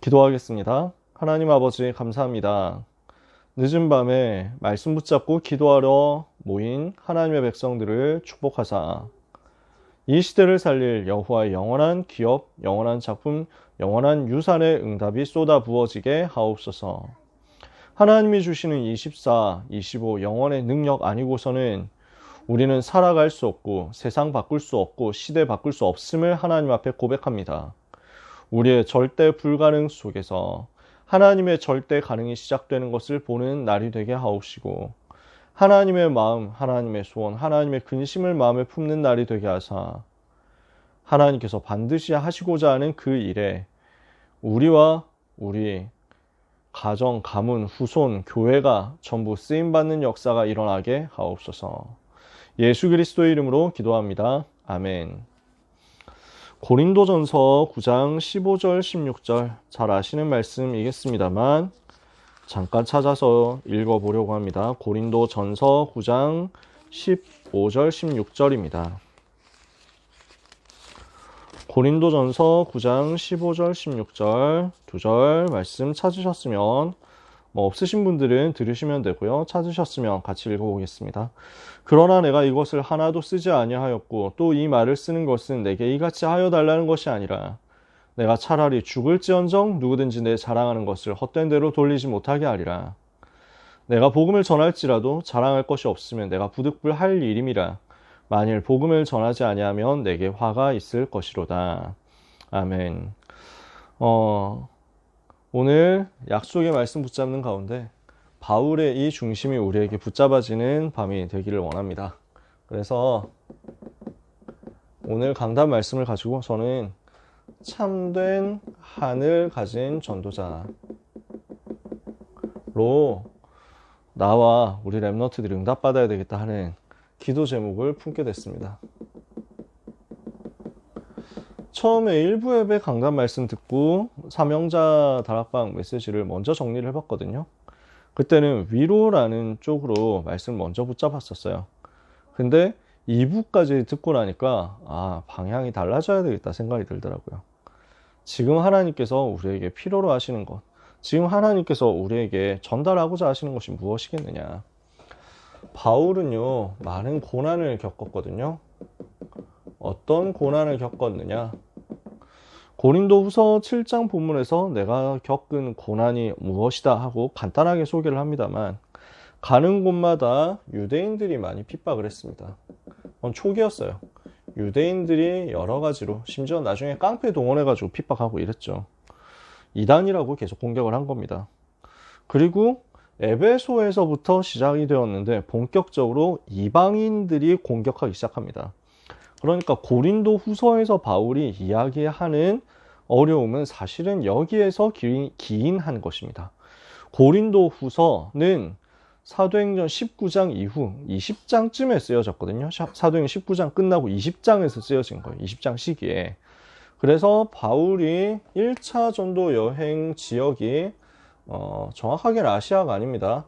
기도하겠습니다. 하나님 아버지 감사합니다. 늦은 밤에 말씀 붙잡고 기도하러 모인 하나님의 백성들을 축복하사 이 시대를 살릴 여호와의 영원한 기업, 영원한 작품, 영원한 유산의 응답이 쏟아 부어지게 하옵소서. 하나님이 주시는 24, 25 영원의 능력 아니고서는 우리는 살아갈 수 없고 세상 바꿀 수 없고 시대 바꿀 수 없음을 하나님 앞에 고백합니다. 우리의 절대 불가능 속에서 하나님의 절대 가능이 시작되는 것을 보는 날이 되게 하옵시고 하나님의 마음, 하나님의 소원, 하나님의 근심을 마음에 품는 날이 되게 하사 하나님께서 반드시 하시고자 하는 그 일에 우리와 우리 가정, 가문, 후손, 교회가 전부 쓰임받는 역사가 일어나게 하옵소서. 예수 그리스도의 이름으로 기도합니다. 아멘. 고린도전서 9장 15절 16절 잘 아시는 말씀이겠습니다만 잠깐 찾아서 읽어보려고 합니다. 고린도전서 9장 15절 16절입니다. 고린도전서 9장 15절 16절 두 절 말씀 찾으셨으면 없으신 분들은 들으시면 되고요. 찾으셨으면 같이 읽어보겠습니다. 그러나 내가 이것을 하나도 쓰지 아니하였고 또 이 말을 쓰는 것은 내게 이같이 하여 달라는 것이 아니라 내가 차라리 죽을지언정 누구든지 내 자랑하는 것을 헛된 대로 돌리지 못하게 하리라. 내가 복음을 전할지라도 자랑할 것이 없으면 내가 부득불할 일임이라. 만일 복음을 전하지 아니하면 내게 화가 있을 것이로다. 아멘. 오늘 약속의 말씀 붙잡는 가운데 바울의 이 중심이 우리에게 붙잡아지는 밤이 되기를 원합니다. 그래서 오늘 강단 말씀을 가지고 저는 참된 한을 가진 전도자로 나와 우리 랩너트들이 응답받아야 되겠다 하는 기도 제목을 품게 됐습니다. 처음에 일부 예배 강단 말씀 듣고 사명자 다락방 메시지를 먼저 정리를 해봤거든요. 그때는 위로라는 쪽으로 말씀을 먼저 붙잡았었어요. 근데 2부까지 듣고 나니까 방향이 달라져야 되겠다 생각이 들더라고요. 지금 하나님께서 우리에게 필요로 하시는 것, 지금 하나님께서 우리에게 전달하고자 하시는 것이 무엇이겠느냐. 바울은요, 많은 고난을 겪었거든요. 어떤 고난을 겪었느냐. 고린도후서 7장 본문에서 내가 겪은 고난이 무엇이다 하고 간단하게 소개를 합니다만 가는 곳마다 유대인들이 많이 핍박을 했습니다. 초기였어요. 유대인들이 여러 가지로 심지어 나중에 깡패 동원해가지고 핍박하고 이랬죠. 이단이라고 계속 공격을 한 겁니다. 그리고 에베소에서부터 시작이 되었는데 본격적으로 이방인들이 공격하기 시작합니다. 그러니까 고린도 후서에서 바울이 이야기하는 어려움은 사실은 여기에서 기인한 것입니다. 고린도 후서는 사도행전 19장 이후 20장쯤에 쓰여졌거든요. 사도행전 19장 끝나고 20장에서 쓰여진 거예요. 20장 시기에. 그래서 바울이 1차 전도 여행 지역이 정확하게는 아시아가 아닙니다.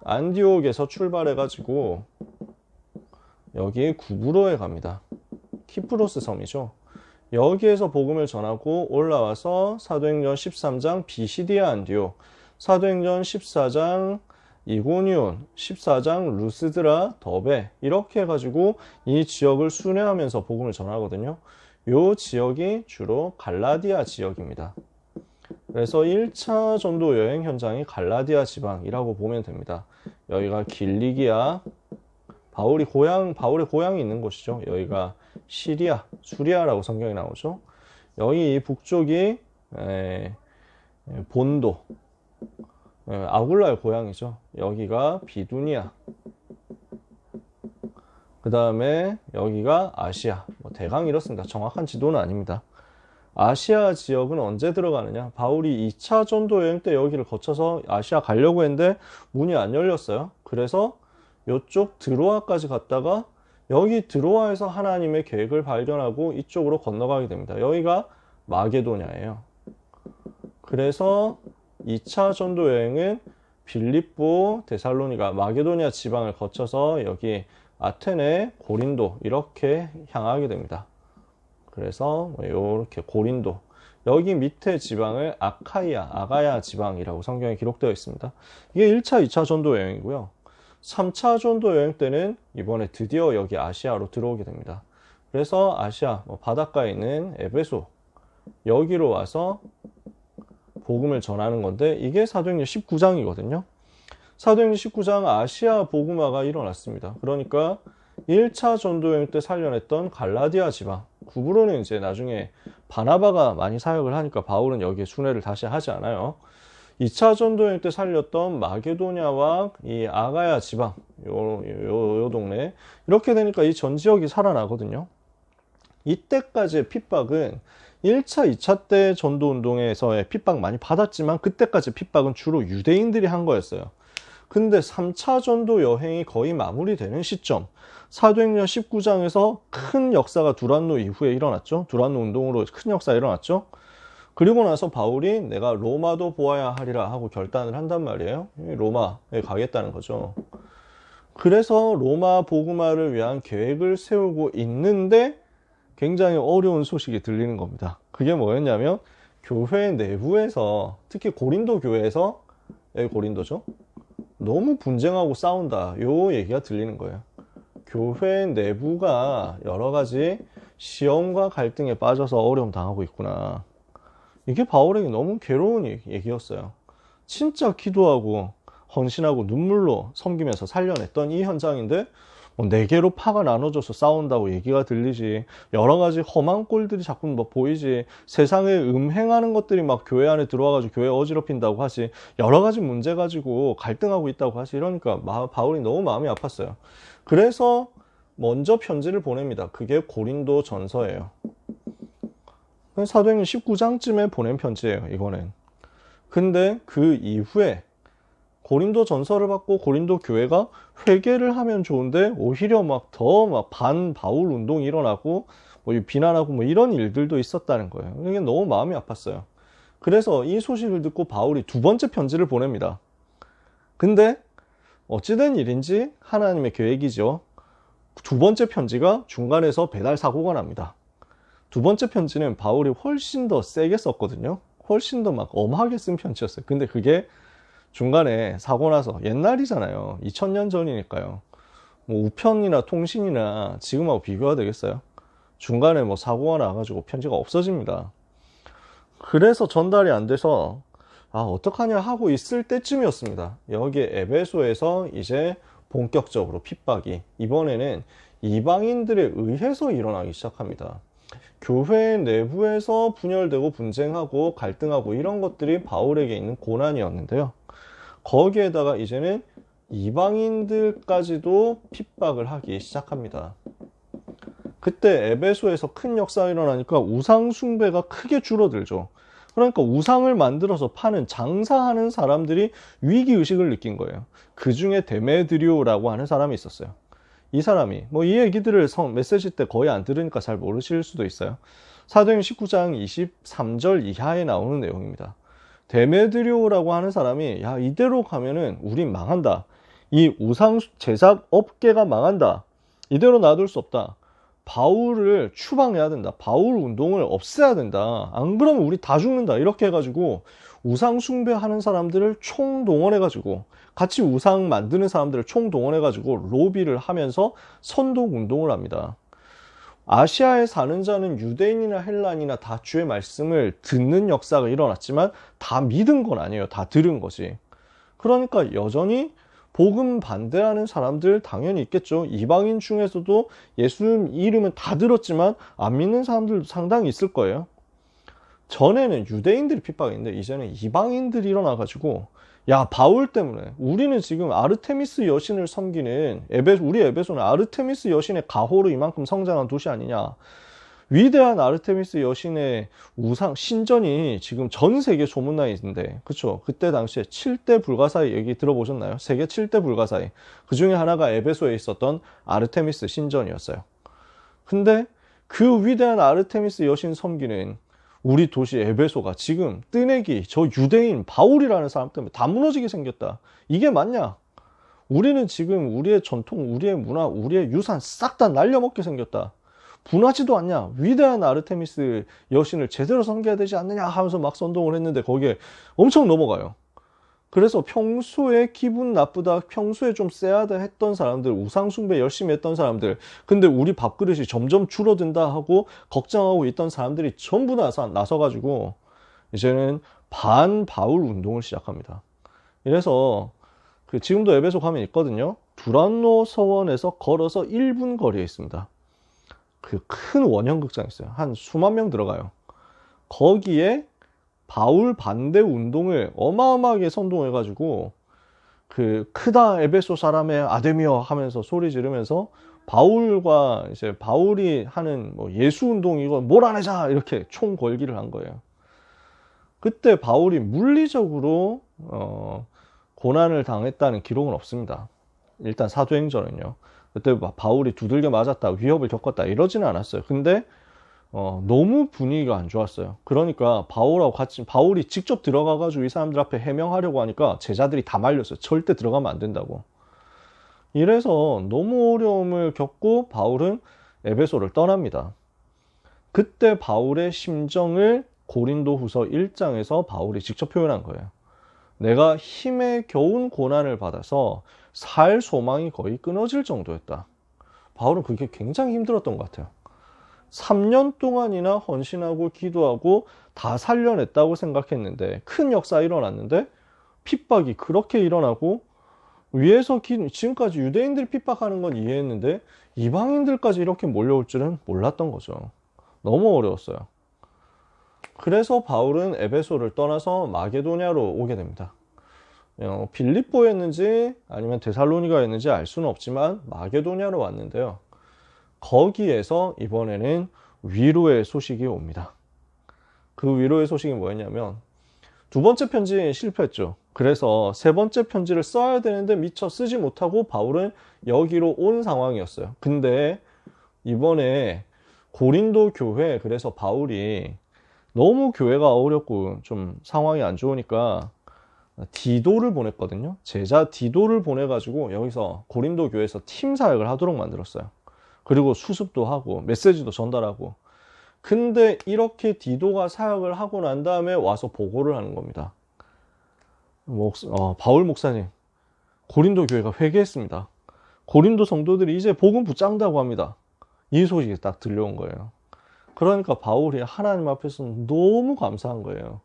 안디옥에서 출발해가지고 여기 구브로에 갑니다. 키프로스 섬이죠. 여기에서 복음을 전하고 올라와서 사도행전 13장 비시디아 안디옥, 사도행전 14장 이고니온, 14장 루스드라, 더베 이렇게 해가지고 이 지역을 순회하면서 복음을 전하거든요. 이 지역이 주로 갈라디아 지역입니다. 그래서 1차 전도 여행 현장이 갈라디아 지방이라고 보면 됩니다. 여기가 길리기아, 바울의 고향이 있는 곳이죠. 여기가 시리아, 수리아라고 성경에 나오죠. 여기 이 북쪽이 본도, 아굴라의 고향이죠. 여기가 비두니아. 그 다음에 여기가 아시아. 대강 이렇습니다. 정확한 지도는 아닙니다. 아시아 지역은 언제 들어가느냐? 바울이 2차 전도 여행 때 여기를 거쳐서 아시아 가려고 했는데 문이 안 열렸어요. 그래서 이쪽 드로아까지 갔다가 여기 드로아에서 하나님의 계획을 발견하고 이쪽으로 건너가게 됩니다. 여기가 마게도냐예요. 그래서 2차 전도 여행은 빌립보, 데살로니가, 마게도니아 지방을 거쳐서 여기 아테네, 고린도 이렇게 향하게 됩니다. 그래서 이렇게 고린도 여기 밑에 지방을 아가야 지방이라고 성경에 기록되어 있습니다. 이게 1차, 2차 전도 여행이고요. 3차 전도 여행 때는 이번에 드디어 여기 아시아로 들어오게 됩니다. 그래서 아시아 바닷가에 있는 에베소 여기로 와서 복음을 전하는 건데 이게 사도행전 19장이거든요. 사도행전 19장 아시아 복음화가 일어났습니다. 그러니까 1차 전도여행 때 살려냈던 갈라디아 지방, 구브로는 이제 나중에 바나바가 많이 사역을 하니까 바울은 여기에 순회를 다시 하지 않아요. 2차 전도여행 때 살렸던 마게도냐와 이 아가야 지방, 요 동네 이렇게 되니까 이 전 지역이 살아나거든요. 이때까지의 핍박은 1차, 2차 때 전도운동에서의 핍박 많이 받았지만 그때까지 핍박은 주로 유대인들이 한 거였어요. 근데 3차 전도 여행이 거의 마무리되는 시점, 사도행전 19장에서 큰 역사가 두란노 이후에 일어났죠. 두란노 운동으로 큰 역사가 일어났죠. 그리고 나서 바울이 내가 로마도 보아야 하리라 하고 결단을 한단 말이에요. 로마에 가겠다는 거죠. 그래서 로마 복음화를 위한 계획을 세우고 있는데 굉장히 어려운 소식이 들리는 겁니다. 그게 뭐였냐면 교회 내부에서, 특히 고린도 교회에서, 여기 고린도죠, 너무 분쟁하고 싸운다, 요 얘기가 들리는 거예요. 교회 내부가 여러 가지 시험과 갈등에 빠져서 어려움 당하고 있구나. 이게 바울에게 너무 괴로운 얘기였어요. 진짜 기도하고 헌신하고 눈물로 섬기면서 살려냈던 이 현장인데 네 개로 파가 나눠져서 싸운다고 얘기가 들리지, 여러 가지 험한 꼴들이 자꾸 막 보이지, 세상에 음행하는 것들이 막 교회 안에 들어와가지고 교회 어지럽힌다고 하지, 여러 가지 문제 가지고 갈등하고 있다고 하지. 이러니까 바울이 너무 마음이 아팠어요. 그래서 먼저 편지를 보냅니다. 그게 고린도 전서예요. 사도행전 19장쯤에 보낸 편지예요, 이거는. 근데 그 이후에 고린도 전서를 받고 고린도 교회가 회개를 하면 좋은데 오히려 막 더 반 바울 운동이 일어나고 비난하고 이런 일들도 있었다는 거예요. 이게 너무 마음이 아팠어요. 그래서 이 소식을 듣고 바울이 두 번째 편지를 보냅니다. 근데 어찌된 일인지 하나님의 계획이죠. 두 번째 편지가 중간에서 배달 사고가 납니다. 두 번째 편지는 바울이 훨씬 더 세게 썼거든요. 훨씬 더 막 엄하게 쓴 편지였어요. 근데 그게 중간에 사고 나서, 옛날이잖아요. 2000년 전이니까요. 우편이나 통신이나 지금하고 비교가 되겠어요? 중간에 사고가 나가지고 편지가 없어집니다. 그래서 전달이 안 돼서 어떡하냐 하고 있을 때쯤이었습니다. 여기 에베소에서 이제 본격적으로 핍박이 이번에는 이방인들에 의해서 일어나기 시작합니다. 교회 내부에서 분열되고 분쟁하고 갈등하고 이런 것들이 바울에게 있는 고난이었는데요. 거기에다가 이제는 이방인들까지도 핍박을 하기 시작합니다. 그때 에베소에서 큰 역사가 일어나니까 우상 숭배가 크게 줄어들죠. 그러니까 우상을 만들어서 파는, 장사하는 사람들이 위기의식을 느낀 거예요. 그 중에 데메드리오라고 하는 사람이 있었어요. 이 사람이 이 얘기들을 메시지 때 거의 안 들으니까 잘 모르실 수도 있어요. 사도행전 19장 23절 이하에 나오는 내용입니다. 데메드리오라고 하는 사람이 이대로 가면은 우린 망한다, 이 우상 제작 업계가 망한다, 이대로 놔둘 수 없다, 바울을 추방해야 된다, 바울 운동을 없애야 된다, 안 그러면 우리 다 죽는다, 이렇게 해가지고 우상 숭배하는 사람들을 총동원해가지고, 같이 우상 만드는 사람들을 총동원해가지고 로비를 하면서 선독 운동을 합니다. 아시아에 사는 자는 유대인이나 헬란이나 다 주의 말씀을 듣는 역사가 일어났지만 다 믿은 건 아니에요. 다 들은 거지. 그러니까 여전히 복음 반대하는 사람들 당연히 있겠죠. 이방인 중에서도 예수 이름은 다 들었지만 안 믿는 사람들도 상당히 있을 거예요. 전에는 유대인들이 핍박했는데 이제는 이방인들이 일어나가지고 바울 때문에 우리는 지금 아르테미스 여신을 섬기는 우리 에베소는 아르테미스 여신의 가호로 이만큼 성장한 도시 아니냐. 위대한 아르테미스 여신의 우상 신전이 지금 전 세계 소문나 있는데, 그쵸? 그때 당시에 7대 불가사의 얘기 들어보셨나요? 세계 7대 불가사의 그 중에 하나가 에베소에 있었던 아르테미스 신전이었어요. 근데 그 위대한 아르테미스 여신 섬기는 우리 도시 에베소가 지금 뜨내기 저 유대인 바울이라는 사람 때문에 다 무너지게 생겼다. 이게 맞냐? 우리는 지금 우리의 전통, 우리의 문화, 우리의 유산 싹 다 날려먹게 생겼다. 분하지도 않냐? 위대한 아르테미스 여신을 제대로 섬겨야 되지 않느냐? 하면서 막 선동을 했는데 거기에 엄청 넘어가요. 그래서 평소에 기분 나쁘다, 평소에 좀 쎄하다 했던 사람들, 우상숭배 열심히 했던 사람들, 근데 우리 밥그릇이 점점 줄어든다 하고 걱정하고 있던 사람들이 전부 나서가지고 이제는 반바울 운동을 시작합니다. 이래서 지금도 에베소 가면 있거든요. 두란노 서원에서 걸어서 1분 거리에 있습니다. 그 큰 원형극장 있어요. 한 수만 명 들어가요. 거기에 바울 반대 운동을 어마어마하게 선동해가지고 크다 에베소 사람의 아데미어 하면서 소리 지르면서 바울과 이제 바울이 하는 뭐 예수 운동 이거 몰아내자 이렇게 총 걸기를 한 거예요. 그때 바울이 물리적으로 고난을 당했다는 기록은 없습니다. 일단 사도행전은요. 그때 바울이 두들겨 맞았다, 위협을 겪었다 이러지는 않았어요. 근데 너무 분위기가 안 좋았어요. 그러니까 바울하고 같이 바울이 직접 들어가가지고 이 사람들 앞에 해명하려고 하니까 제자들이 다 말렸어요. 절대 들어가면 안 된다고. 이래서 너무 어려움을 겪고 바울은 에베소를 떠납니다. 그때 바울의 심정을 고린도후서 1장에서 바울이 직접 표현한 거예요. 내가 힘에 겨운 고난을 받아서 살 소망이 거의 끊어질 정도였다. 바울은 그게 굉장히 힘들었던 것 같아요. 3년 동안이나 헌신하고 기도하고 다 살려냈다고 생각했는데 큰 역사 일어났는데 핍박이 그렇게 일어나고 위에서 지금까지 유대인들 핍박하는 건 이해했는데 이방인들까지 이렇게 몰려올 줄은 몰랐던 거죠. 너무 어려웠어요. 그래서 바울은 에베소를 떠나서 마게도냐로 오게 됩니다. 빌립보였는지 아니면 데살로니가였는지 알 수는 없지만 마게도냐로 왔는데요. 거기에서 이번에는 위로의 소식이 옵니다. 그 위로의 소식이 뭐였냐면 두 번째 편지 실패했죠. 그래서 세 번째 편지를 써야 되는데 미처 쓰지 못하고 바울은 여기로 온 상황이었어요. 근데 이번에 고린도 교회, 그래서 바울이 너무 교회가 어렵고 좀 상황이 안 좋으니까 디도를 보냈거든요. 제자 디도를 보내가지고 여기서 고린도 교회에서 팀 사역을 하도록 만들었어요. 그리고 수습도 하고 메시지도 전달하고. 근데 이렇게 디도가 사역을 하고 난 다음에 와서 보고를 하는 겁니다. 바울 목사님, 고린도 교회가 회개했습니다. 고린도 성도들이 이제 복음 붙잡는다고 합니다. 이 소식이 딱 들려온 거예요. 그러니까 바울이 하나님 앞에서 너무 감사한 거예요.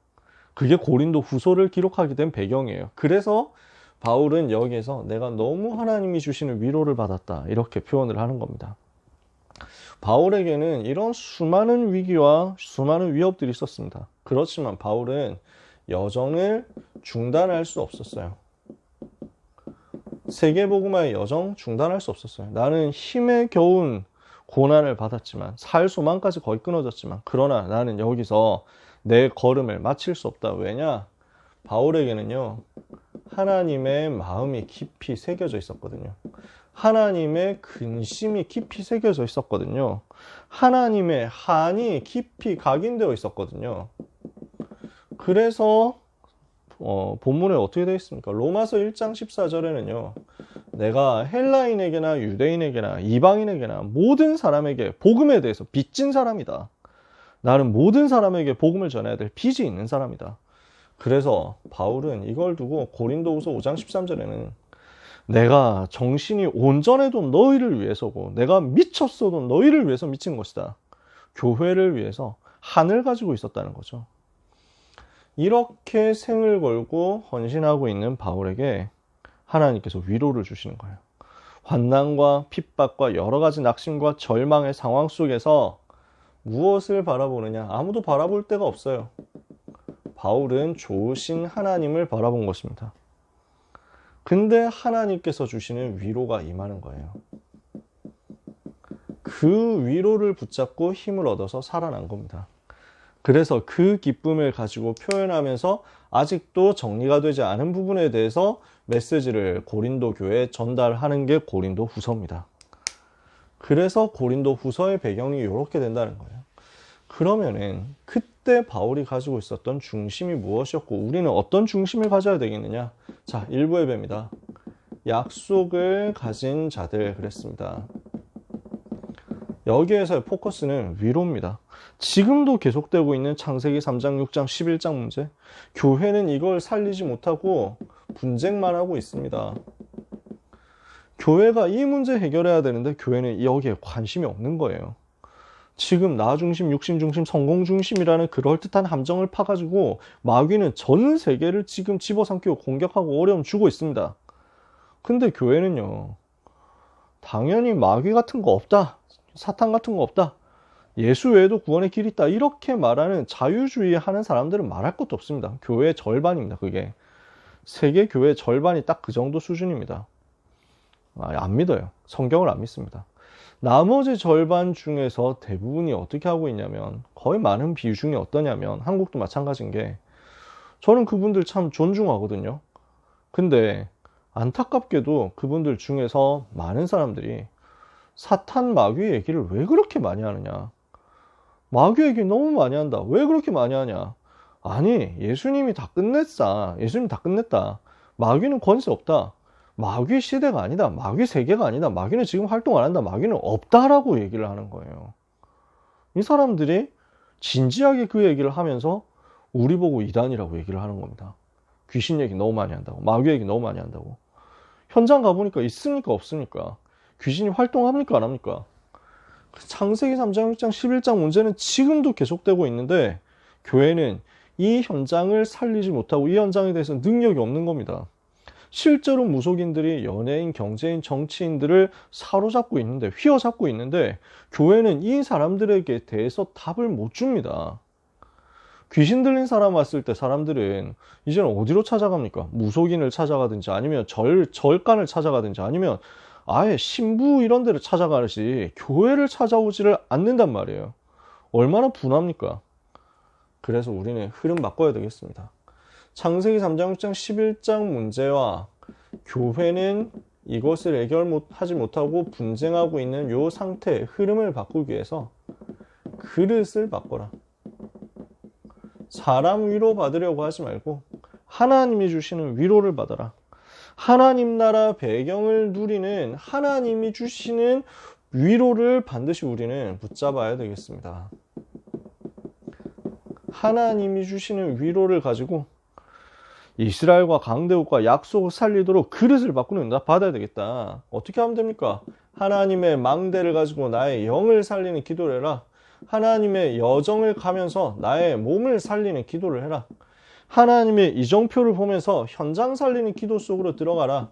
그게 고린도 후서를 기록하게 된 배경이에요. 그래서 바울은 여기에서 내가 너무 하나님이 주시는 위로를 받았다 이렇게 표현을 하는 겁니다. 바울에게는 이런 수많은 위기와 수많은 위협들이 있었습니다. 그렇지만 바울은 여정을 중단할 수 없었어요. 세계복음화의 여정 중단할 수 없었어요. 나는 힘에 겨운 고난을 받았지만 살 소망까지 거의 끊어졌지만 그러나 나는 여기서 내 걸음을 마칠 수 없다. 왜냐? 바울에게는요 하나님의 마음이 깊이 새겨져 있었거든요. 하나님의 근심이 깊이 새겨져 있었거든요. 하나님의 한이 깊이 각인되어 있었거든요. 그래서 본문에 어떻게 되어 있습니까? 로마서 1장 14절에는요. 내가 헬라인에게나 유대인에게나 이방인에게나 모든 사람에게 복음에 대해서 빚진 사람이다. 나는 모든 사람에게 복음을 전해야 될 빚이 있는 사람이다. 그래서 바울은 이걸 두고 고린도후서 5장 13절에는 내가 정신이 온전해도 너희를 위해서고 내가 미쳤어도 너희를 위해서 미친 것이다. 교회를 위해서 한을 가지고 있었다는 거죠. 이렇게 생을 걸고 헌신하고 있는 바울에게 하나님께서 위로를 주시는 거예요. 환난과 핍박과 여러 가지 낙심과 절망의 상황 속에서 무엇을 바라보느냐? 아무도 바라볼 데가 없어요. 바울은 좋으신 하나님을 바라본 것입니다. 근데 하나님께서 주시는 위로가 임하는 거예요. 그 위로를 붙잡고 힘을 얻어서 살아난 겁니다. 그래서 그 기쁨을 가지고 표현하면서 아직도 정리가 되지 않은 부분에 대해서 메시지를 고린도 교회에 전달하는 게 고린도 후서입니다. 그래서 고린도 후서의 배경이 이렇게 된다는 거예요. 그러면은 그때 바울이 가지고 있었던 중심이 무엇이었고 우리는 어떤 중심을 가져야 되겠느냐? 자, 1부 예배입니다. 약속을 가진 자들 그랬습니다. 여기에서의 포커스는 위로입니다. 지금도 계속되고 있는 창세기 3장, 6장, 11장 문제. 교회는 이걸 살리지 못하고 분쟁만 하고 있습니다. 교회가 이 문제 해결해야 되는데 교회는 여기에 관심이 없는 거예요. 지금 나 중심, 육신 중심, 성공 중심이라는 그럴듯한 함정을 파가지고 마귀는 전 세계를 지금 집어삼키고 공격하고 어려움 주고 있습니다. 근데 교회는요, 당연히 마귀 같은 거 없다, 사탄 같은 거 없다, 예수 외에도 구원의 길이 있다, 이렇게 말하는 자유주의 하는 사람들은 말할 것도 없습니다. 교회의 절반입니다. 그게 세계 교회의 절반이 딱 그 정도 수준입니다. 안 믿어요. 성경을 안 믿습니다. 나머지 절반 중에서 대부분이 어떻게 하고 있냐면, 거의 많은 비중이 어떠냐면, 한국도 마찬가지인 게, 저는 그분들 참 존중하거든요. 근데 안타깝게도 그분들 중에서 많은 사람들이 사탄 마귀 얘기를 왜 그렇게 많이 하느냐, 마귀 얘기 너무 많이 한다, 왜 그렇게 많이 하냐, 아니 예수님이 다 끝냈다, 예수님 다 끝냈다, 마귀는 권세 없다, 마귀 시대가 아니다, 마귀 세계가 아니다, 마귀는 지금 활동 안 한다, 마귀는 없다라고 얘기를 하는 거예요. 이 사람들이 진지하게 그 얘기를 하면서 우리 보고 이단이라고 얘기를 하는 겁니다. 귀신 얘기 너무 많이 한다고, 마귀 얘기 너무 많이 한다고. 현장 가보니까 있습니까 없습니까? 귀신이 활동합니까 안 합니까? 창세기 3장, 6장, 11장 문제는 지금도 계속되고 있는데 교회는 이 현장을 살리지 못하고 이 현장에 대해서 능력이 없는 겁니다. 실제로 무속인들이 연예인, 경제인, 정치인들을 사로잡고 있는데, 휘어잡고 있는데 교회는 이 사람들에게 대해서 답을 못 줍니다. 귀신 들린 사람 왔을 때 사람들은 이제는 어디로 찾아갑니까? 무속인을 찾아가든지 아니면 절간을 찾아가든지 아니면 아예 신부 이런 데를 찾아가지 교회를 찾아오지를 않는단 말이에요. 얼마나 분합니까? 그래서 우리는 흐름 바꿔야 되겠습니다. 창세기 3장, 6장, 11장 문제와 교회는 이것을 해결하지 못하고 분쟁하고 있는 이 상태의 흐름을 바꾸기 위해서 그릇을 바꿔라. 사람 위로 받으려고 하지 말고 하나님이 주시는 위로를 받아라. 하나님 나라 배경을 누리는 하나님이 주시는 위로를 반드시 우리는 붙잡아야 되겠습니다. 하나님이 주시는 위로를 가지고 이스라엘과 강대국과 약속을 살리도록 그릇을 바꾸는 나 받아야 되겠다. 어떻게 하면 됩니까? 하나님의 망대를 가지고 나의 영을 살리는 기도를 해라. 하나님의 여정을 가면서 나의 몸을 살리는 기도를 해라. 하나님의 이정표를 보면서 현장 살리는 기도 속으로 들어가라.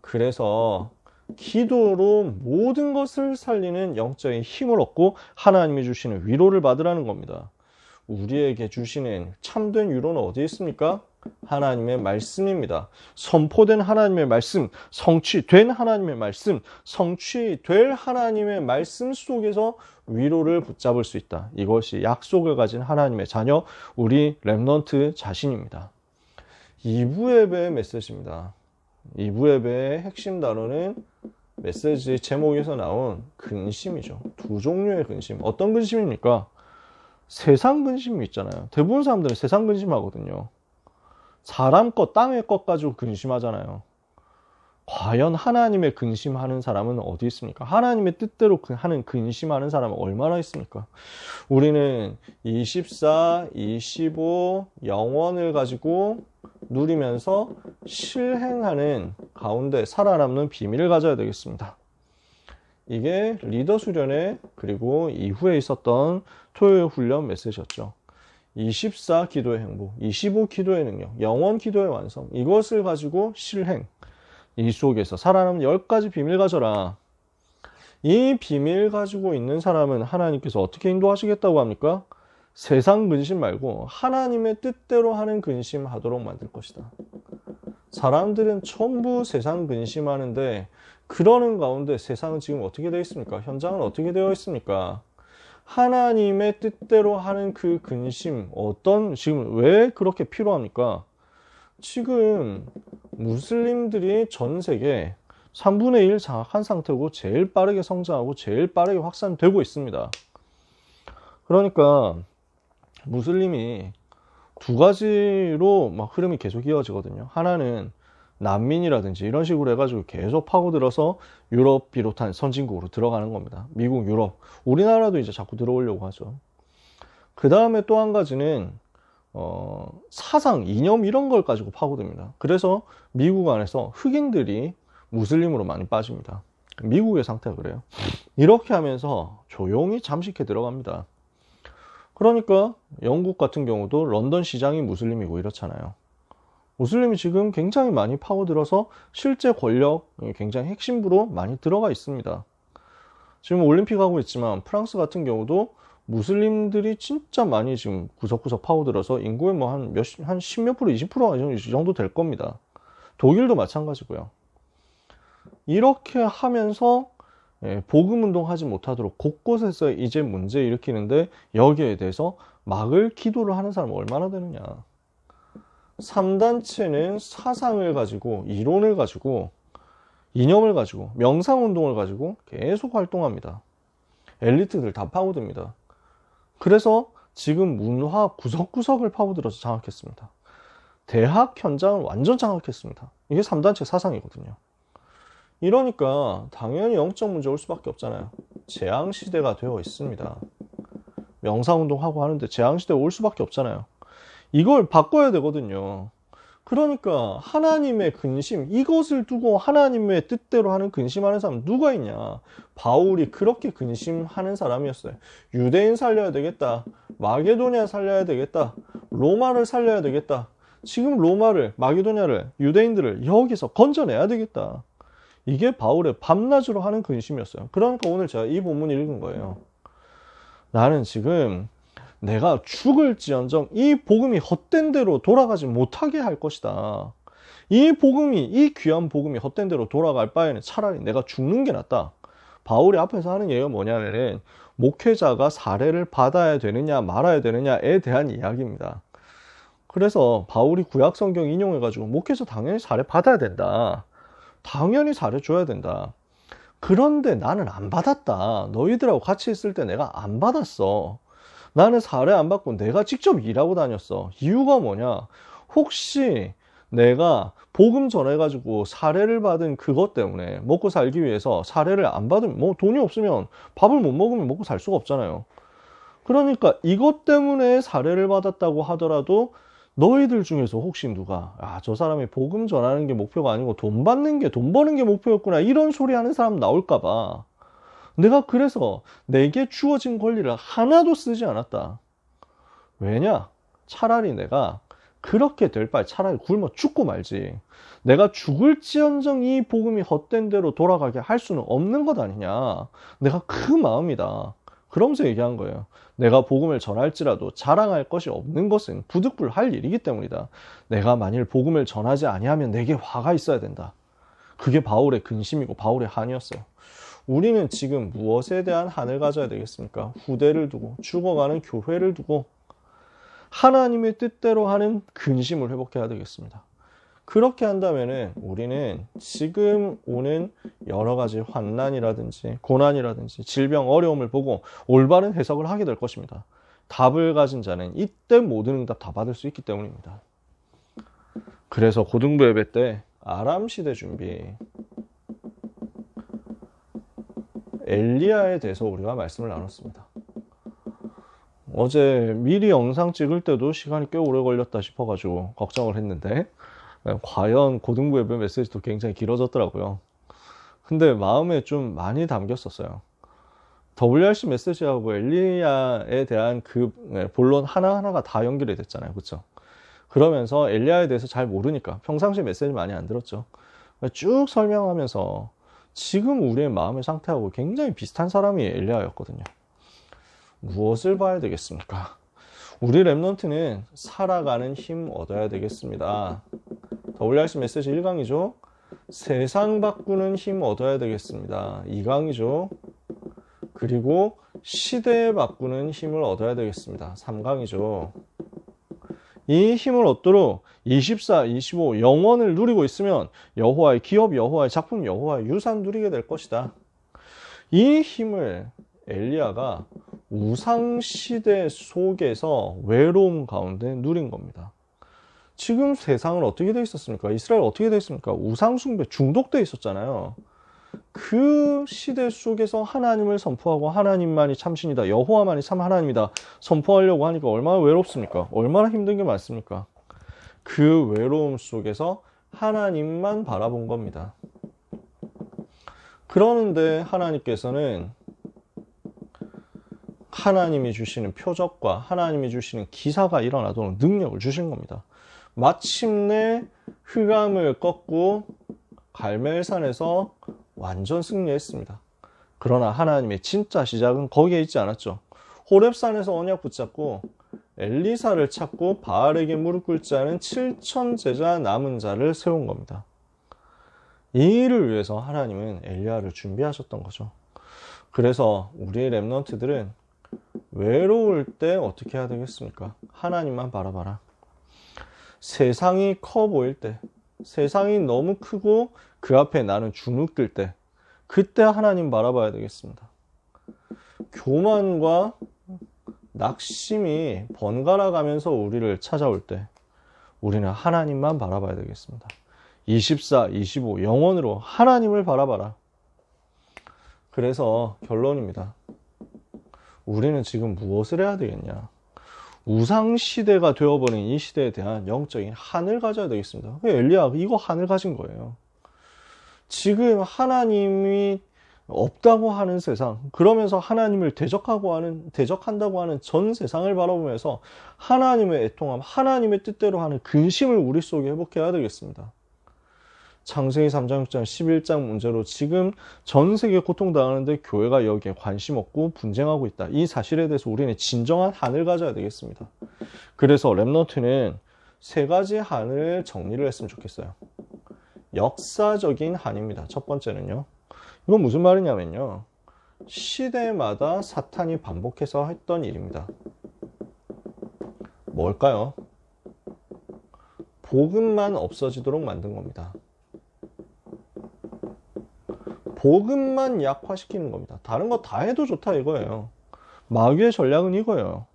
그래서 기도로 모든 것을 살리는 영적인 힘을 얻고 하나님이 주시는 위로를 받으라는 겁니다. 우리에게 주시는 참된 위로는 어디에 있습니까? 하나님의 말씀입니다. 선포된 하나님의 말씀, 성취된 하나님의 말씀, 성취될 하나님의 말씀 속에서 위로를 붙잡을 수 있다. 이것이 약속을 가진 하나님의 자녀, 우리 렘넌트 자신입니다. 2부 예배의 메시지입니다. 2부 예배의 핵심 단어는 메시지 제목에서 나온 근심이죠. 두 종류의 근심. 어떤 근심입니까? 세상 근심이 있잖아요. 대부분 사람들은 세상 근심하거든요. 사람 것, 땅의 것 가지고 근심하잖아요. 과연 하나님의 근심하는 사람은 어디 있습니까? 하나님의 뜻대로 하는 근심하는 사람은 얼마나 있습니까? 우리는 24, 25 영원을 가지고 누리면서 실행하는 가운데 살아남는 비밀을 가져야 되겠습니다. 이게 리더 수련회 그리고 이후에 있었던 토요일 훈련 메시지였죠. 24 기도의 행복, 25 기도의 능력, 영원 기도의 완성, 이것을 가지고 실행, 이 속에서 살아남는 10가지 비밀 가져라. 이 비밀 가지고 있는 사람은 하나님께서 어떻게 인도하시겠다고 합니까? 세상 근심 말고 하나님의 뜻대로 하는 근심하도록 만들 것이다. 사람들은 전부 세상 근심하는데 그러는 가운데 세상은 지금 어떻게 되어 있습니까? 현장은 어떻게 되어 있습니까? 하나님의 뜻대로 하는 그 근심, 지금 왜 그렇게 필요합니까? 지금 무슬림들이 전 세계 3분의 1 장악한 상태고 제일 빠르게 성장하고 제일 빠르게 확산되고 있습니다. 그러니까 무슬림이 두 가지로 막 흐름이 계속 이어지거든요. 하나는 난민이라든지 이런 식으로 해가지고 계속 파고들어서 유럽 비롯한 선진국으로 들어가는 겁니다. 미국, 유럽, 우리나라도 이제 자꾸 들어오려고 하죠. 그 다음에 또 한 가지는 사상, 이념 이런 걸 가지고 파고듭니다. 그래서 미국 안에서 흑인들이 무슬림으로 많이 빠집니다. 미국의 상태가 그래요. 이렇게 하면서 조용히 잠식해 들어갑니다. 그러니까 영국 같은 경우도 런던 시장이 무슬림이고 이렇잖아요. 무슬림이 지금 굉장히 많이 파고들어서 실제 권력, 굉장히 핵심부로 많이 들어가 있습니다. 지금 올림픽 하고 있지만 프랑스 같은 경우도 무슬림들이 진짜 많이 지금 구석구석 파고들어서 인구의 뭐 한 10몇 프로, 20% 이 정도 될 겁니다. 독일도 마찬가지고요. 이렇게 하면서 복음운동 하지 못하도록 곳곳에서 이제 문제 일으키는데 여기에 대해서 막을 기도를 하는 사람은 얼마나 되느냐. 3단체는 사상을 가지고, 이론을 가지고, 이념을 가지고, 명상운동을 가지고 계속 활동합니다. 엘리트들 다 파고듭니다. 그래서 지금 문화 구석구석을 파고들어서 장악했습니다. 대학 현장을 완전 장악했습니다. 이게 3단체 사상이거든요. 이러니까 당연히 영적 문제 올 수밖에 없잖아요. 재앙시대가 되어 있습니다. 명상운동하고 하는데 재앙시대 올 수밖에 없잖아요. 이걸 바꿔야 되거든요. 그러니까 하나님의 근심, 이것을 두고 하나님의 뜻대로 하는 근심하는 사람 누가 있냐. 바울이 그렇게 근심하는 사람이었어요. 유대인 살려야 되겠다, 마게도냐 살려야 되겠다, 로마를 살려야 되겠다. 지금 로마를, 마게도냐를, 유대인들을 여기서 건져내야 되겠다. 이게 바울의 밤낮으로 하는 근심이었어요. 그러니까 오늘 제가 이 본문 읽은 거예요. 나는 지금 내가 죽을지언정 이 복음이 헛된 대로 돌아가지 못하게 할 것이다. 이 복음이, 이 귀한 복음이 헛된 대로 돌아갈 바에는 차라리 내가 죽는 게 낫다. 바울이 앞에서 하는 얘기가 뭐냐면은 목회자가 사례를 받아야 되느냐 말아야 되느냐에 대한 이야기입니다. 그래서 바울이 구약 성경 인용해가지고 목회자 당연히 사례 받아야 된다. 당연히 사례 줘야 된다. 그런데 나는 안 받았다. 너희들하고 같이 있을 때 내가 안 받았어. 나는 사례 안 받고 내가 직접 일하고 다녔어. 이유가 뭐냐? 혹시 내가 복음 전해가지고 사례를 받은 그것 때문에 먹고 살기 위해서 사례를 안 받으면, 뭐 돈이 없으면 밥을 못 먹으면 먹고 살 수가 없잖아요. 그러니까 이것 때문에 사례를 받았다고 하더라도 너희들 중에서 혹시 누가 저 사람이 복음 전하는 게 목표가 아니고 돈 받는 게, 돈 버는 게 목표였구나, 이런 소리 하는 사람 나올까 봐 내가 그래서 내게 주어진 권리를 하나도 쓰지 않았다. 왜냐? 차라리 내가 그렇게 될 바에 차라리 굶어 죽고 말지. 내가 죽을지언정 이 복음이 헛된 대로 돌아가게 할 수는 없는 것 아니냐. 내가 그 마음이다. 그러면서 얘기한 거예요. 내가 복음을 전할지라도 자랑할 것이 없는 것은 부득불할 일이기 때문이다. 내가 만일 복음을 전하지 아니하면 내게 화가 있어야 된다. 그게 바울의 근심이고 바울의 한이었어요. 우리는 지금 무엇에 대한 한을 가져야 되겠습니까? 후대를 두고, 죽어가는 교회를 두고 하나님의 뜻대로 하는 근심을 회복해야 되겠습니다. 그렇게 한다면은 우리는 지금 오는 여러 가지 환난이라든지 고난이라든지 질병, 어려움을 보고 올바른 해석을 하게 될 것입니다. 답을 가진 자는 이때 모든 응답 다 받을 수 있기 때문입니다. 그래서 고등부 예배 때 아람 시대 준비, 엘리야에 대해서 우리가 말씀을 나눴습니다. 어제 미리 영상 찍을 때도 시간이 꽤 오래 걸렸다 싶어가지고 걱정을 했는데 과연 고등부 예배 메시지도 굉장히 길어졌더라고요. 근데 마음에 좀 많이 담겼었어요. WRC 메시지하고 엘리야에 대한 그 본론 하나하나가 다 연결이 됐잖아요. 그렇죠? 그러면서 엘리야에 대해서 잘 모르니까 평상시에 메시지 많이 안 들었죠. 쭉 설명하면서 지금 우리의 마음의 상태하고 굉장히 비슷한 사람이 엘리야였거든요. 무엇을 봐야 되겠습니까? 우리 랩넌트는 살아가는 힘 얻어야 되겠습니다. WRC 메시지 1강이죠. 세상 바꾸는 힘 얻어야 되겠습니다. 2강이죠. 그리고 시대 바꾸는 힘을 얻어야 되겠습니다. 3강이죠. 이 힘을 얻도록 24, 25 영원을 누리고 있으면 여호와의 기업, 여호와의 작품, 여호와의 유산 누리게 될 것이다. 이 힘을 엘리야가 우상시대 속에서 외로움 가운데 누린 겁니다. 지금 세상은 어떻게 돼 있었습니까? 이스라엘 어떻게 돼 있습니까? 우상숭배 중독돼 있었잖아요. 그 시대 속에서 하나님을 선포하고 하나님만이 참신이다, 여호와만이 참 하나님이다 선포하려고 하니까 얼마나 외롭습니까? 얼마나 힘든 게 많습니까? 그 외로움 속에서 하나님만 바라본 겁니다. 그러는데 하나님께서는 하나님이 주시는 표적과 하나님이 주시는 기사가 일어나도록 능력을 주신 겁니다. 마침내 흑암을 꺾고 갈멜산에서 완전 승리했습니다. 그러나 하나님의 진짜 시작은 거기에 있지 않았죠. 호렙산에서 언약 붙잡고 엘리사를 찾고 바알에게 무릎 꿇지 않은 7천 제자 남은 자를 세운 겁니다. 이 일을 위해서 하나님은 엘리야를 준비하셨던 거죠. 그래서 우리의 렘넌트들은 외로울 때 어떻게 해야 되겠습니까? 하나님만 바라봐라. 세상이 커 보일 때, 세상이 너무 크고 그 앞에 나는 주눅들 때, 그때 하나님 바라봐야 되겠습니다. 교만과 낙심이 번갈아 가면서 우리를 찾아올 때 우리는 하나님만 바라봐야 되겠습니다. 24, 25 영원으로 하나님을 바라봐라. 그래서 결론입니다. 우리는 지금 무엇을 해야 되겠냐? 우상시대가 되어버린 이 시대에 대한 영적인 한을 가져야 되겠습니다. 엘리야 이거 한을 가진 거예요. 지금 하나님이 없다고 하는 세상, 그러면서 하나님을 대적한다고 하는 전 세상을 바라보면서 하나님의 애통함, 하나님의 뜻대로 하는 근심을 우리 속에 회복해야 되겠습니다. 창세기 3장, 6장, 11장 문제로 지금 전 세계 고통당하는데 교회가 여기에 관심 없고 분쟁하고 있다. 이 사실에 대해서 우리는 진정한 한을 가져야 되겠습니다. 그래서 렘넌트는 세 가지 한을 정리를 했으면 좋겠어요. 역사적인 한입니다. 첫 번째는요. 이건 무슨 말이냐면요. 시대마다 사탄이 반복해서 했던 일입니다. 뭘까요? 복음만 없어지도록 만든 겁니다. 복음만 약화시키는 겁니다. 다른 거 다 해도 좋다 이거예요. 마귀의 전략은 이거예요.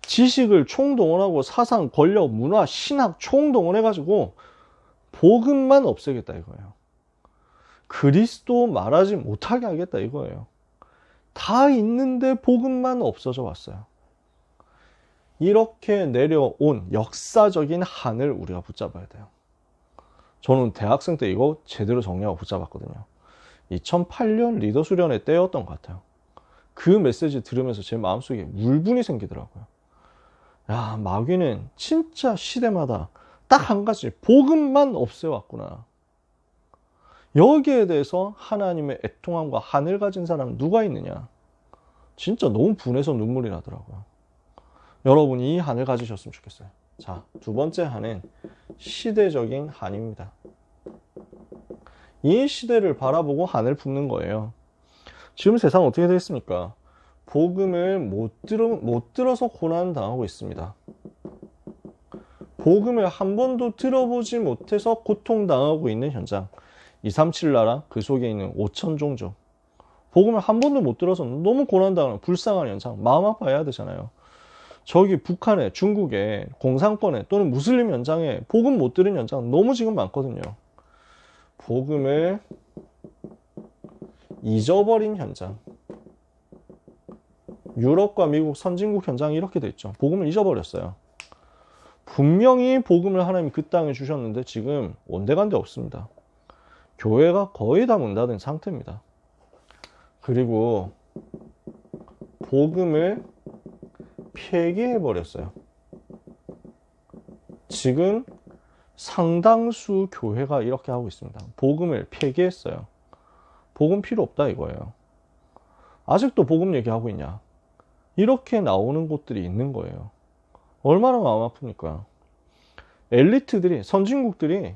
지식을 총동원하고 사상, 권력, 문화, 신학 총동원해가지고 복음만 없애겠다 이거예요. 그리스도 말하지 못하게 하겠다 이거예요. 다 있는데 복음만 없어져 왔어요. 이렇게 내려온 역사적인 한을 우리가 붙잡아야 돼요. 저는 대학생 때 이거 제대로 정리하고 붙잡았거든요. 2008년 리더 수련회 때였던 것 같아요. 그 메시지 들으면서 제 마음속에 울분이 생기더라고요. 야, 마귀는 진짜 시대마다 딱 한 가지 복음만 없애왔구나. 여기에 대해서 하나님의 애통함과 한을 가진 사람은 누가 있느냐? 진짜 너무 분해서 눈물이 나더라고요. 여러분이 이 한을 가지셨으면 좋겠어요. 자, 두 번째 한은 시대적인 한입니다. 이 시대를 바라보고 한을 품는 거예요. 지금 세상 어떻게 되어 있습니까? 복음을 못 들어서 고난당하고 있습니다. 복음을 한 번도 들어보지 못해서 고통당하고 있는 현장. 237 나라 그 속에 있는 5천 종족. 복음을 한 번도 못 들어서 너무 고난당하는 불쌍한 현장. 마음 아파해야 되잖아요. 저기 북한에, 중국에, 공산권에 또는 무슬림 현장에 복음 못 들은 현장 너무 지금 많거든요. 복음을 잊어버린 현장. 유럽과 미국 선진국 현장이 이렇게 돼 있죠. 복음을 잊어버렸어요. 분명히 복음을 하나님이 그 땅에 주셨는데 지금 온데간데 없습니다. 교회가 거의 다 문 닫은 상태입니다. 그리고 복음을 폐기해버렸어요. 지금 상당수 교회가 이렇게 하고 있습니다. 복음을 폐기했어요. 복음 필요 없다 이거예요. 아직도 복음 얘기하고 있냐? 이렇게 나오는 곳들이 있는 거예요. 얼마나 마음 아픕니까? 엘리트들이, 선진국들이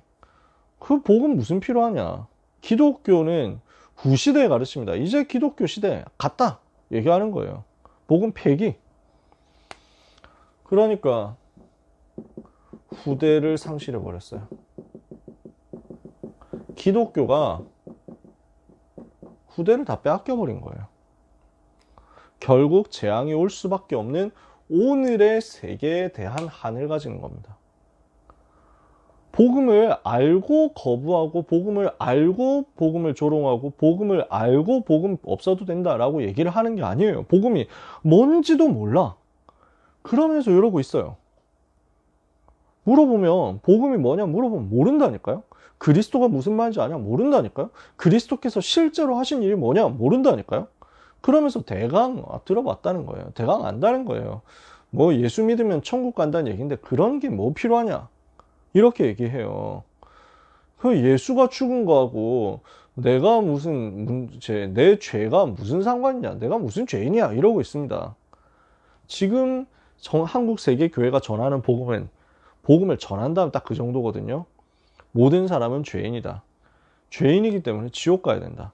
그 복음 무슨 필요하냐? 기독교는 구시대에 가르칩니다. 이제 기독교 시대 갔다 얘기하는 거예요. 복음 폐기. 그러니까 후대를 상실해 버렸어요. 기독교가 후대를 다 빼앗겨 버린 거예요. 결국 재앙이 올 수밖에 없는 오늘의 세계에 대한 한을 가지는 겁니다. 복음을 알고 거부하고, 복음을 알고 복음을 조롱하고, 복음을 알고 복음 없어도 된다라고 얘기를 하는 게 아니에요. 복음이 뭔지도 몰라. 그러면서 이러고 있어요. 물어보면 복음이 뭐냐 물어보면 모른다니까요. 그리스도가 무슨 말인지 아냐 모른다니까요. 그리스도께서 실제로 하신 일이 뭐냐 모른다니까요. 그러면서 대강 들어봤다는 거예요. 대강 안다는 거예요. 뭐 예수 믿으면 천국 간다는 얘기인데 그런 게 뭐 필요하냐 이렇게 얘기해요. 그 예수가 죽은 거하고 내가 무슨 문제, 내 죄가 무슨 상관이냐, 내가 무슨 죄인이야 이러고 있습니다. 지금 한국 세계교회가 전하는 복음은, 복음을 전한다면 딱 그 정도거든요. 모든 사람은 죄인이다. 죄인이기 때문에 지옥 가야 된다.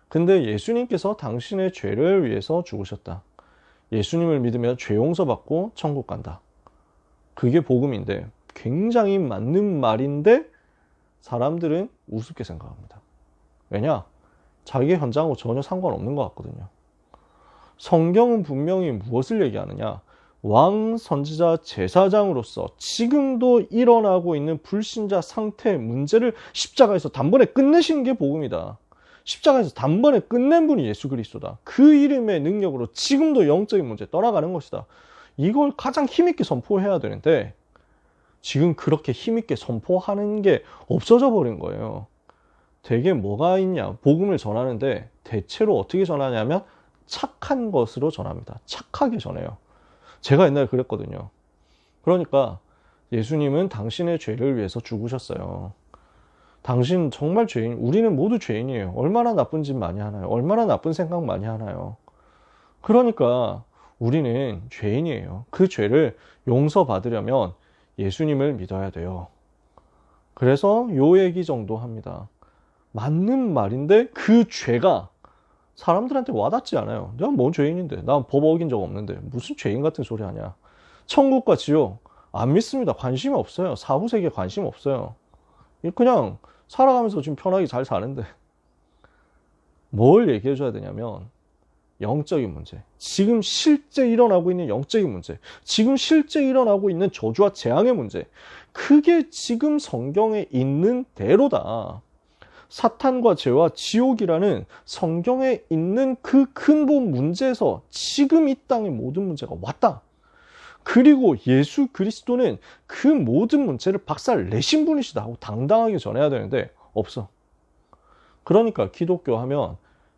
근데 예수님께서 당신의 죄를 위해서 죽으셨다. 예수님을 믿으면 죄 용서받고 천국 간다. 그게 복음인데, 굉장히 맞는 말인데 사람들은 우습게 생각합니다. 왜냐? 자기 현장하고 전혀 상관없는 것 같거든요. 성경은 분명히 무엇을 얘기하느냐? 왕, 선지자, 제사장으로서 지금도 일어나고 있는 불신자 상태의 문제를 십자가에서 단번에 끝내신 게 복음이다. 십자가에서 단번에 끝낸 분이 예수 그리스도다. 그 이름의 능력으로 지금도 영적인 문제 떠나가는 것이다. 이걸 가장 힘있게 선포해야 되는데 지금 그렇게 힘있게 선포하는 게 없어져 버린 거예요. 되게 뭐가 있냐? 복음을 전하는데 대체로 어떻게 전하냐면 착한 것으로 전합니다. 착하게 전해요. 제가 옛날에 그랬거든요. 그러니까 예수님은 당신의 죄를 위해서 죽으셨어요. 당신 정말 죄인, 우리는 모두 죄인이에요. 얼마나 나쁜 짓 많이 하나요? 얼마나 나쁜 생각 많이 하나요? 그러니까 우리는 죄인이에요. 그 죄를 용서받으려면 예수님을 믿어야 돼요. 그래서 요 얘기 정도 합니다. 맞는 말인데 그 죄가 사람들한테 와닿지 않아요. 내가 뭔 죄인인데, 난 법 어긴 적 없는데 무슨 죄인 같은 소리 하냐. 천국과 지옥 안 믿습니다. 관심이 없어요. 사후세계에 관심 없어요. 그냥 살아가면서 지금 편하게 잘 사는데 뭘 얘기해 줘야 되냐면 영적인 문제, 지금 실제 일어나고 있는 영적인 문제, 지금 실제 일어나고 있는 저주와 재앙의 문제, 그게 지금 성경에 있는 대로다. 사탄과 죄와 지옥이라는 성경에 있는 그 근본 문제에서 지금 이 땅의 모든 문제가 왔다. 그리고 예수 그리스도는 그 모든 문제를 박살 내신 분이시다 하고 당당하게 전해야 되는데 없어. 그러니까 기독교 하면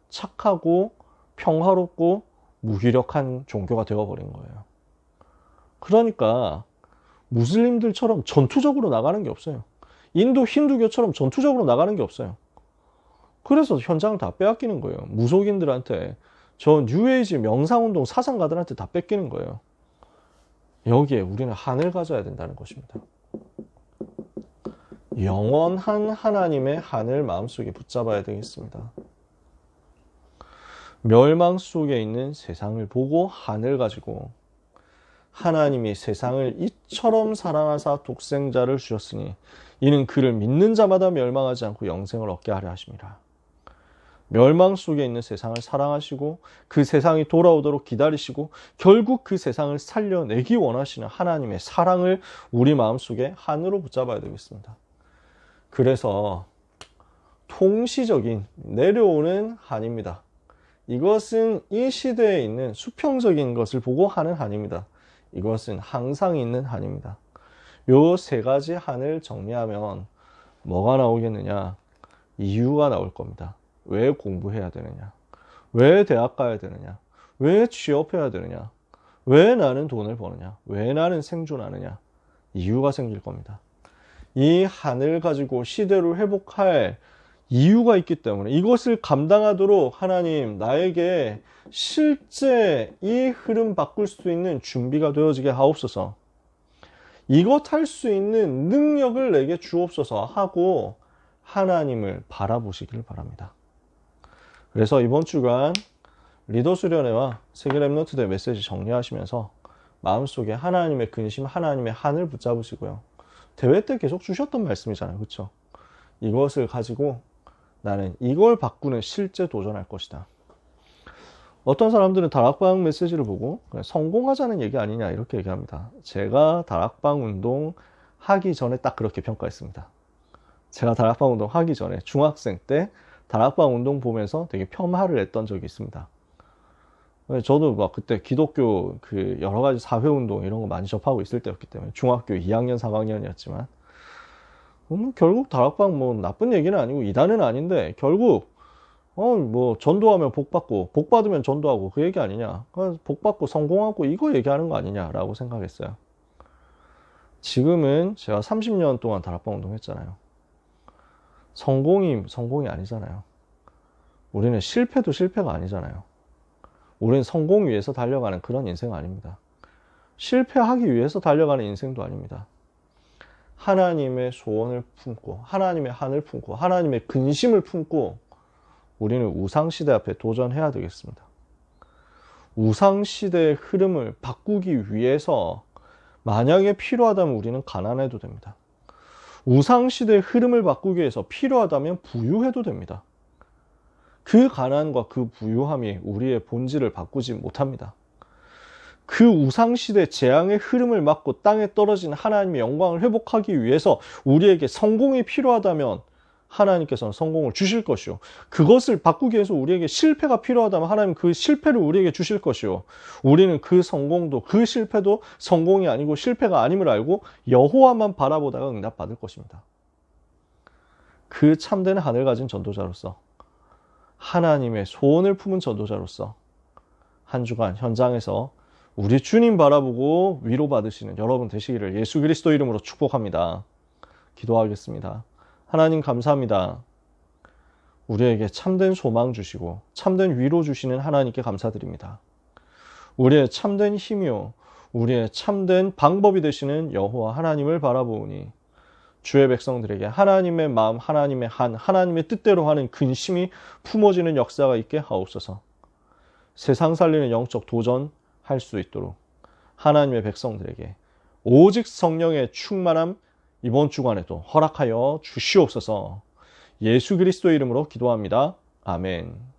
착하고 평화롭고 무기력한 종교가 되어버린 거예요. 그러니까 무슬림들처럼 전투적으로 나가는 게 없어요. 인도 힌두교처럼 전투적으로 나가는 게 없어요. 그래서 현장을 다 빼앗기는 거예요. 무속인들한테, 저 뉴에이지 명상운동 사상가들한테 다 뺏기는 거예요. 여기에 우리는 한을 가져야 된다는 것입니다. 영원한 하나님의 한을 마음속에 붙잡아야 되겠습니다. 멸망 속에 있는 세상을 보고 한을 가지고 하나님이 세상을 이처럼 사랑하사 독생자를 주셨으니 이는 그를 믿는 자마다 멸망하지 않고 영생을 얻게 하려 하심이라. 멸망 속에 있는 세상을 사랑하시고 그 세상이 돌아오도록 기다리시고 결국 그 세상을 살려내기 원하시는 하나님의 사랑을 우리 마음속에 한으로 붙잡아야 되겠습니다. 그래서 통시적인 내려오는 한입니다. 이것은 이 시대에 있는 수평적인 것을 보고 하는 한입니다. 이것은 항상 있는 한입니다. 요 세 가지 한을 정리하면 뭐가 나오겠느냐? 이유가 나올 겁니다. 왜 공부해야 되느냐? 왜 대학 가야 되느냐? 왜 취업해야 되느냐? 왜 나는 돈을 버느냐? 왜 나는 생존하느냐? 이유가 생길 겁니다. 이 한을 가지고 시대를 회복할 이유가 있기 때문에 이것을 감당하도록 하나님 나에게 실제 이 흐름 바꿀 수 있는 준비가 되어지게 하옵소서. 이것 할 수 있는 능력을 내게 주옵소서 하고 하나님을 바라보시길 바랍니다. 그래서 이번 주간 리더 수련회와 세계 랩넌트대 메시지 정리하시면서 마음속에 하나님의 근심, 하나님의 한을 붙잡으시고요. 대회 때 계속 주셨던 말씀이잖아요. 그렇죠? 이것을 가지고 나는 이걸 바꾸는 실제 도전할 것이다. 어떤 사람들은 다락방 메시지를 보고 성공하자는 얘기 아니냐 이렇게 얘기합니다. 제가 다락방 운동 하기 전에 딱 그렇게 평가했습니다. 제가 다락방 운동 하기 전에 중학생 때 다락방 운동 보면서 되게 폄하를 했던 적이 있습니다. 저도 막 그때 기독교 그 여러 가지 사회 운동 이런 거 많이 접하고 있을 때였기 때문에 중학교 2학년, 3학년이었지만 결국 다락방 뭐 나쁜 얘기는 아니고 이단은 아닌데 결국 뭐 전도하면 복 받고 복 받으면 전도하고 그 얘기 아니냐, 복 받고 성공하고 이거 얘기하는 거 아니냐라고 생각했어요. 지금은 제가 30년 동안 다락방 운동 했잖아요. 성공이 아니잖아요. 우리는 실패도 실패가 아니잖아요. 우리는 성공 위해서 달려가는 그런 인생 아닙니다. 실패하기 위해서 달려가는 인생도 아닙니다. 하나님의 소원을 품고 하나님의 한을 품고 하나님의 근심을 품고 우리는 우상시대 앞에 도전해야 되겠습니다. 우상시대의 흐름을 바꾸기 위해서 만약에 필요하다면 우리는 가난해도 됩니다. 우상시대의 흐름을 바꾸기 위해서 필요하다면 부유해도 됩니다. 그 가난과 그 부유함이 우리의 본질을 바꾸지 못합니다. 그 우상시대 재앙의 흐름을 막고 땅에 떨어진 하나님의 영광을 회복하기 위해서 우리에게 성공이 필요하다면 하나님께서는 성공을 주실 것이요. 그것을 바꾸기 위해서 우리에게 실패가 필요하다면 하나님 그 실패를 우리에게 주실 것이요. 우리는 그 성공도 그 실패도 성공이 아니고 실패가 아님을 알고 여호와만 바라보다가 응답받을 것입니다. 그 참된 한을 가진 전도자로서 하나님의 소원을 품은 전도자로서 한 주간 현장에서 우리 주님 바라보고 위로받으시는 여러분 되시기를 예수 그리스도 이름으로 축복합니다. 기도하겠습니다. 하나님 감사합니다. 우리에게 참된 소망 주시고 참된 위로 주시는 하나님께 감사드립니다. 우리의 참된 힘이요 우리의 참된 방법이 되시는 여호와 하나님을 바라보니 주의 백성들에게 하나님의 마음, 하나님의 한, 하나님의 뜻대로 하는 근심이 품어지는 역사가 있게 하옵소서. 세상 살리는 영적 도전할 수 있도록 하나님의 백성들에게 오직 성령의 충만함 이번 주간에도 허락하여 주시옵소서. 예수 그리스도의 이름으로 기도합니다. 아멘.